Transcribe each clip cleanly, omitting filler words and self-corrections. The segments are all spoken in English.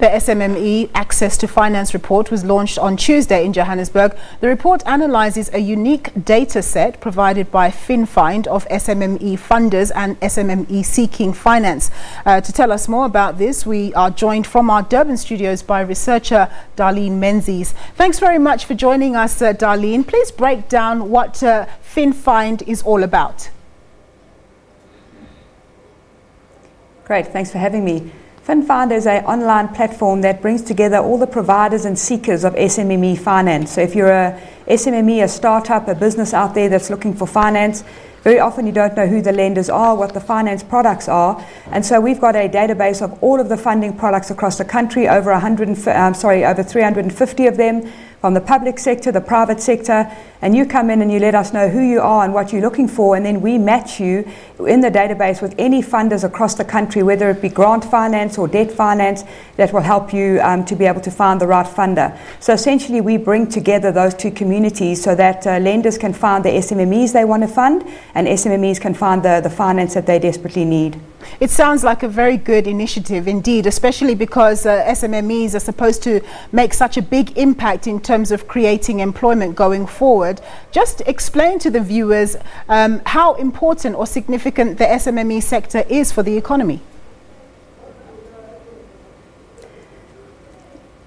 The SMME Access to Finance report was launched on Tuesday in Johannesburg. The report analyses a unique data set provided by FinFind of SMME funders and SMME seeking finance. To tell us more about this, we are joined from our Durban studios by researcher Darlene Menzies. Thanks very much for joining us, Darlene. Please break down what FinFind is all about. Great, thanks for having me. FinFind is an online platform that brings together all the providers and seekers of SMME finance. So if you're a SMME, a startup, a business out there that's looking for finance, very often you don't know who the lenders are, what the finance products are. And so we've got a database of all of the funding products across the country, over 350 of them, from the public sector, the private sector, and you come in and you let us know who you are and what you're looking for, and then we match you in the database with any funders across the country, whether it be grant finance or debt finance, that will help you to be able to find the right funder. So essentially we bring together those two communities so that lenders can find the SMMEs they want to fund, and SMMEs can find the finance that they desperately need. It sounds like a very good initiative indeed, especially because SMMEs are supposed to make such a big impact in terms of creating employment going forward. Just explain to the viewers how important or significant the SMME sector is for the economy.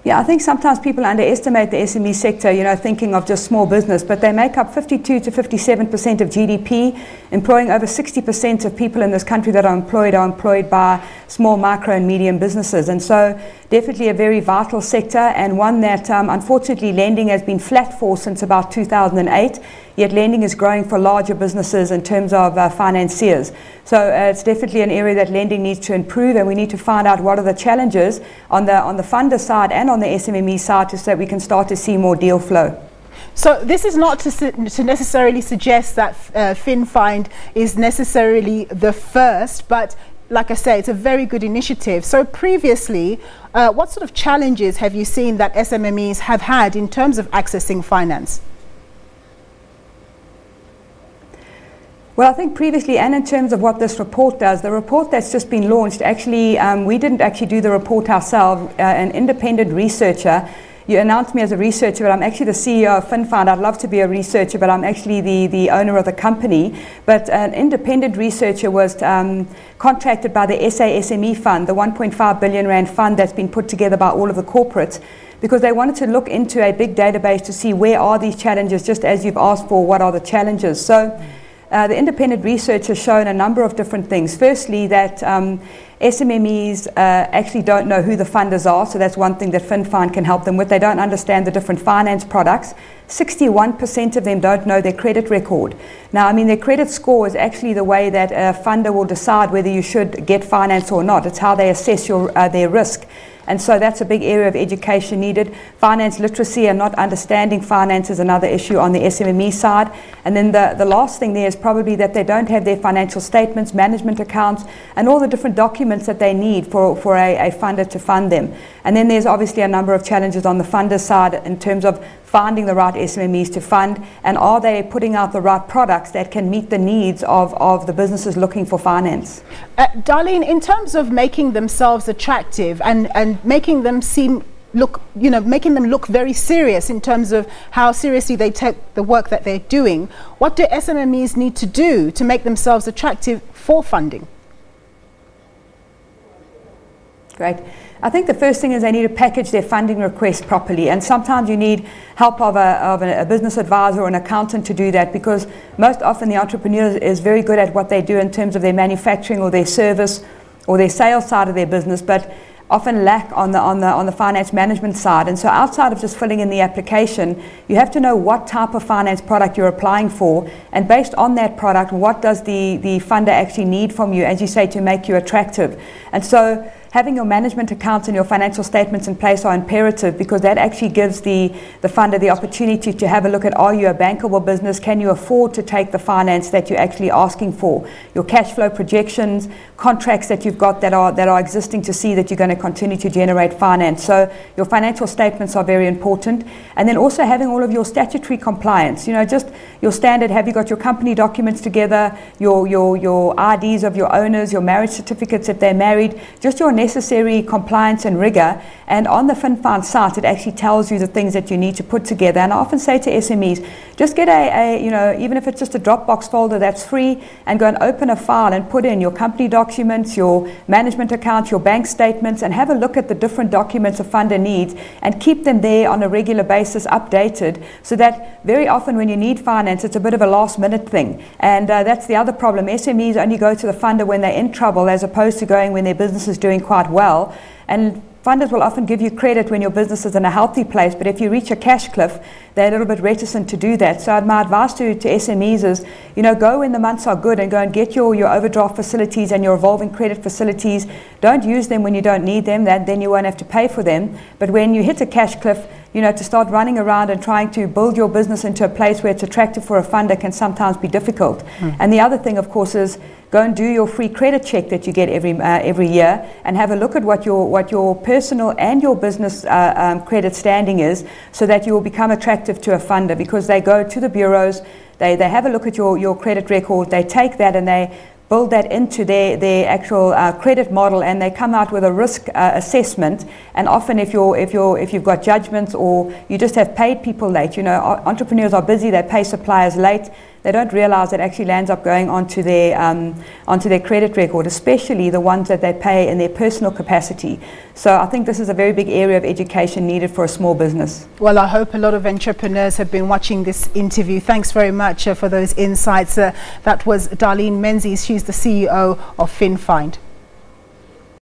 Yeah, I think sometimes people underestimate the SME sector, thinking of just small business, but they make up 52 to 57% of GDP, employing over 60% of people in this country that are employed by small, micro and medium businesses. And so definitely a very vital sector, and one that unfortunately lending has been flat for since about 2008. Yet lending is growing for larger businesses in terms of financiers. So it's definitely an area that lending needs to improve, and we need to find out what are the challenges on the funder side and on the SMME side so that we can start to see more deal flow. So this is not to necessarily suggest that FinFind is necessarily the first, but like I say, it's a very good initiative. So previously, what sort of challenges have you seen that SMMEs have had in terms of accessing finance? Well, I think previously, and in terms of what this report does, the report that's just been launched, actually, we didn't actually do the report ourselves. An independent researcher, you announced me as a researcher, but I'm actually the CEO of FinFind. I'd love to be a researcher, but I'm actually the owner of the company. But an independent researcher was contracted by the SME fund, the 1.5 billion rand fund that's been put together by all of the corporates, because they wanted to look into a big database to see where are these challenges, just as you've asked for, what are the challenges. So the independent research has shown a number of different things. Firstly, that SMMEs actually don't know who the funders are, so that's one thing that FinFind can help them with. They don't understand the different finance products. 61% of them don't know their credit record. Now, I mean, their credit score is actually the way that a funder will decide whether you should get finance or not. It's how they assess their risk. And so that's a big area of education needed. Finance literacy and not understanding finance is another issue on the SMME side. And then the last thing there is probably that they don't have their financial statements, management accounts, and all the different documents that they need for a funder to fund them. And then there's obviously a number of challenges on the funder side in terms of finding the right SMMEs to fund, and are they putting out the right products that can meet the needs of the businesses looking for finance. Darlene, in terms of making themselves attractive and making them making them look very serious in terms of how seriously they take the work that they're doing, what do SMMEs need to do to make themselves attractive for funding? Great. I think the first thing is they need to package their funding request properly, and sometimes you need help of a business advisor or an accountant to do that, because most often the entrepreneur is very good at what they do in terms of their manufacturing or their service or their sales side of their business, but often lack on the finance management side. And so outside of just filling in the application, you have to know what type of finance product you're applying for, and based on that product, what does the funder actually need from you, as you say, to make you attractive. And so having your management accounts and your financial statements in place are imperative, because that actually gives the funder the opportunity to have a look at, are you a bankable business? Can you afford to take the finance that you're actually asking for? Your cash flow projections, contracts that you've got that are existing to see that you're going to continue to generate finance. So your financial statements are very important. And then also having all of your statutory compliance, just your standard, have you got your company documents together, your IDs of your owners, your marriage certificates if they're married, just your necessary compliance and rigor. And on the FinFind site, it actually tells you the things that you need to put together. And I often say to SMEs, just get even if it's just a Dropbox folder that's free, and go and open a file and put in your company documents, your management accounts, your bank statements, and have a look at the different documents a funder needs, and keep them there on a regular basis updated, so that very often when you need finance, it's a bit of a last minute thing. And that's the other problem. SMEs only go to the funder when they're in trouble, as opposed to going when their business is doing quite well. And funders will often give you credit when your business is in a healthy place, but if you reach a cash cliff, they're a little bit reticent to do that. So my advice to SMEs is, go when the months are good and go and get your overdraft facilities and your revolving credit facilities. Don't use them when you don't need them, then you won't have to pay for them. But when you hit a cash cliff, to start running around and trying to build your business into a place where it's attractive for a funder can sometimes be difficult. And the other thing, of course, is go and do your free credit check that you get every year, and have a look at what your personal and your business credit standing is, so that you will become attractive to a funder, because they go to the bureaus, they have a look at your credit record, they take that and they build that into their actual credit model, and they come out with a risk assessment. And often if you've got judgments, or you just have paid people late, entrepreneurs are busy, they pay suppliers late, they don't realize it actually lands up going onto their credit record, especially the ones that they pay in their personal capacity. So I think this is a very big area of education needed for a small business. Well, I hope a lot of entrepreneurs have been watching this interview. Thanks very much for those insights. That was Darlene Menzies. She's the CEO of FinFind.